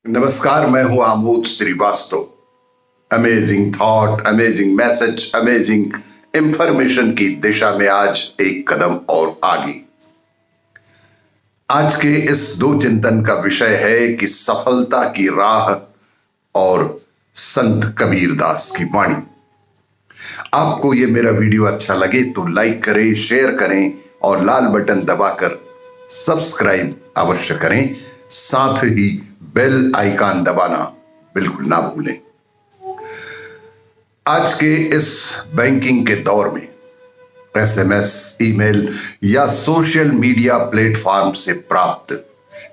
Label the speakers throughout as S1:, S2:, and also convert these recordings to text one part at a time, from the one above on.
S1: नमस्कार, मैं हूं Amod Shrivastava. Amazing thought, amazing message, amazing information की दिशा में आज एक कदम और आगे। आज के इस दो चिंतन का विषय है कि सफलता की राह और संत कबीरदास की वाणी। आपको यह मेरा वीडियो अच्छा लगे तो लाइक करें, शेयर करें और लाल बटन दबाकर सब्सक्राइब अवश्य करें। साथ ही बेल आइकन दबाना बिल्कुल ना भूलें। आज के इस बैंकिंग के दौर में एसएमएस, ईमेल या सोशल मीडिया प्लेटफॉर्म से प्राप्त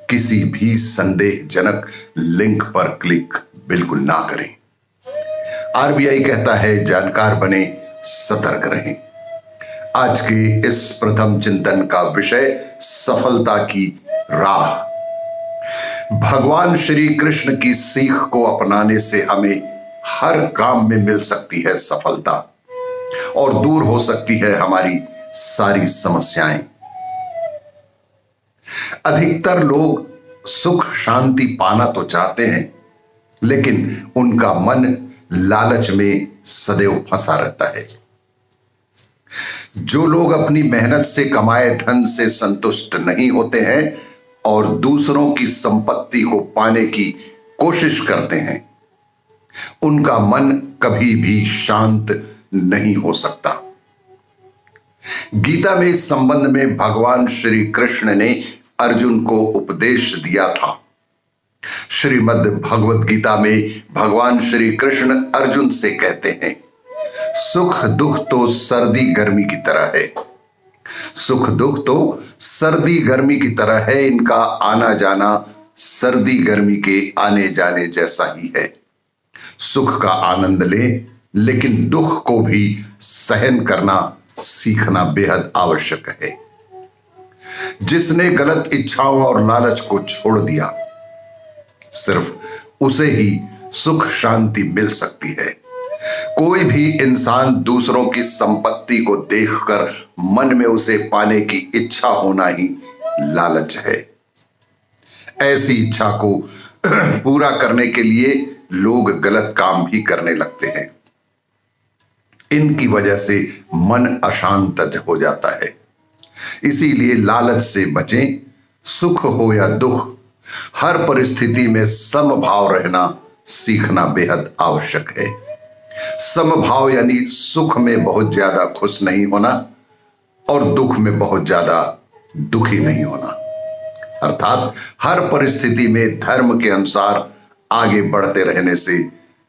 S1: किसी भी संदेहजनक लिंक पर क्लिक बिल्कुल ना करें। आरबीआई कहता है, जानकार बने, सतर्क रहें। आज के इस प्रथम चिंतन का विषय सफलता की राह। भगवान श्री कृष्ण की सीख को अपनाने से हमें हर काम में मिल सकती है सफलता और दूर हो सकती है हमारी सारी समस्याएं। अधिकतर लोग सुख शांति पाना तो चाहते हैं, लेकिन उनका मन लालच में सदैव फंसा रहता है। जो लोग अपनी मेहनत से कमाए धन से संतुष्ट नहीं होते हैं और दूसरों की संपत्ति को पाने की कोशिश करते हैं, उनका मन कभी भी शांत नहीं हो सकता। गीता में इस संबंध में भगवान श्री कृष्ण ने अर्जुन को उपदेश दिया था। श्रीमद् भगवत गीता में भगवान श्री कृष्ण अर्जुन से कहते हैं, सुख दुख तो सर्दी गर्मी की तरह है। सुख दुख तो सर्दी गर्मी की तरह है, इनका आना जाना सर्दी गर्मी के आने जाने जैसा ही है। सुख का आनंद ले, लेकिन दुख को भी सहन करना सीखना बेहद आवश्यक है। जिसने गलत इच्छाओं और लालच को छोड़ दिया, सिर्फ उसे ही सुख शांति मिल सकती है। कोई भी इंसान दूसरों की संपत्ति को देखकर मन में उसे पाने की इच्छा होना ही लालच है। ऐसी इच्छा को पूरा करने के लिए लोग गलत काम भी करने लगते हैं। इनकी वजह से मन अशांत हो जाता है। इसीलिए लालच से बचें। सुख हो या दुख, हर परिस्थिति में समभाव रहना सीखना बेहद आवश्यक है। समभाव यानी सुख में बहुत ज्यादा खुश नहीं होना और दुख में बहुत ज्यादा दुखी नहीं होना। अर्थात हर परिस्थिति में धर्म के अनुसार आगे बढ़ते रहने से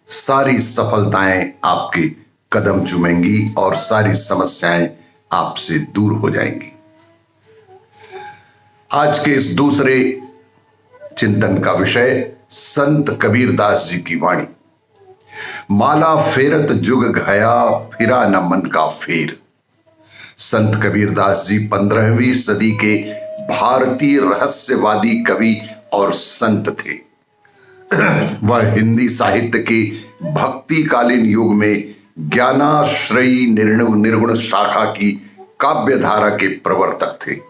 S1: सारी सफलताएं आपके कदम चूमेंगी और सारी समस्याएं आपसे दूर हो जाएंगी। आज के इस दूसरे चिंतन का विषय संत कबीरदास जी की वाणी। माला फेरत जुग गया, फिरा न मन का फेर। संत कबीरदास जी 15वीं सदी के भारतीय रहस्यवादी कवि और संत थे। वह हिंदी साहित्य के भक्तिकालीन युग में ज्ञानाश्रयी निर्गुण शाखा की काव्यधारा के प्रवर्तक थे।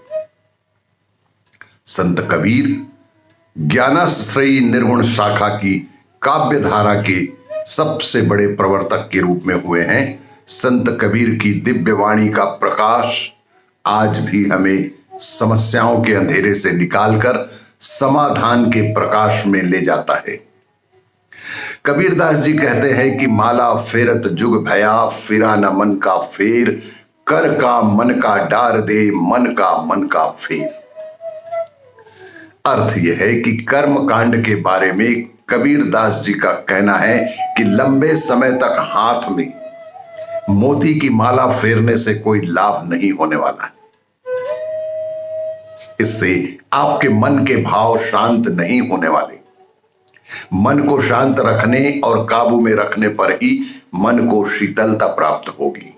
S1: संत कबीर ज्ञानाश्रयी निर्गुण शाखा की काव्यधारा के सबसे बड़े प्रवर्तक के रूप में हुए हैं। संत कबीर की दिव्य वाणी का प्रकाश आज भी हमें समस्याओं के अंधेरे से निकालकर समाधान के प्रकाश में ले जाता है। कबीरदास जी कहते हैं कि माला फेरत जुग भया, फिरा न मन का फेर। कर का मन का डार दे, मन का मन का फेर। अर्थ यह है कि कर्म कांड के बारे में कबीरदास जी का कहना है कि लंबे समय तक हाथ में मोती की माला फेरने से कोई लाभ नहीं होने वाला है। इससे आपके मन के भाव शांत नहीं होने वाले। मन को शांत रखने और काबू में रखने पर ही मन को शीतलता प्राप्त होगी।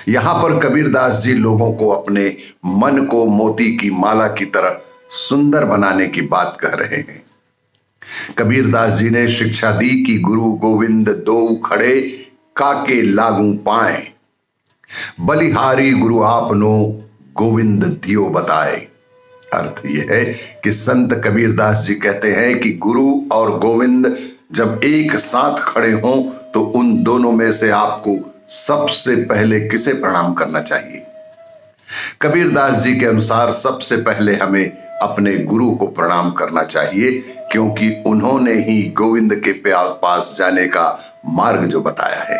S1: यहां पर कबीरदास जी लोगों को अपने मन को मोती की माला की तरह सुंदर बनाने की बात कह रहे हैं। कबीरदास जी ने शिक्षा दी कि गुरु गोविंद दो खड़े, काके लागू पाए। बलिहारी गुरु आपनो, गोविंद दियो बताए। अर्थ यह है कि संत कबीरदास जी कहते हैं कि गुरु और गोविंद जब एक साथ खड़े हों तो उन दोनों में से आपको सबसे पहले किसे प्रणाम करना चाहिए? कबीरदास जी के अनुसार सबसे पहले हमें अपने गुरु को प्रणाम करना चाहिए, क्योंकि उन्होंने ही गोविंद के पास जाने का मार्ग जो बताया है।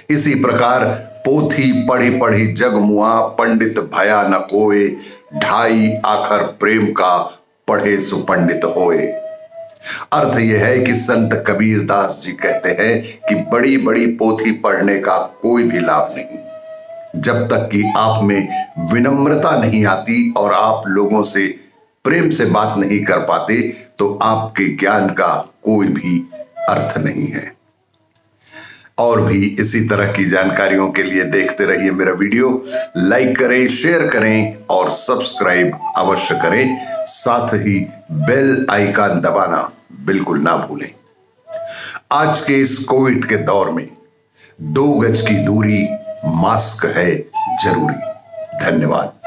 S1: इसी प्रकार पोथी पढ़ी पढ़ी जग मुआ, पंडित भया न कोय, ढाई आखर प्रेम का पढ़े सुपंडित होए। अर्थ यह है कि संत कबीरदास जी कहते हैं कि बड़ी बड़ी पोथी पढ़ने का कोई भी लाभ नहीं, जब तक कि आप में विनम्रता नहीं आती और आप लोगों से प्रेम से बात नहीं कर पाते, तो आपके ज्ञान का कोई भी अर्थ नहीं है। और भी इसी तरह की जानकारियों के लिए देखते रहिए मेरा वीडियो। लाइक करें, शेयर करें और सब्सक्राइब अवश्य करें। साथ ही बेल आइकन दबाना बिल्कुल ना भूलें। आज के इस कोविड के दौर में 2 गज की दूरी, मास्क है जरूरी। धन्यवाद।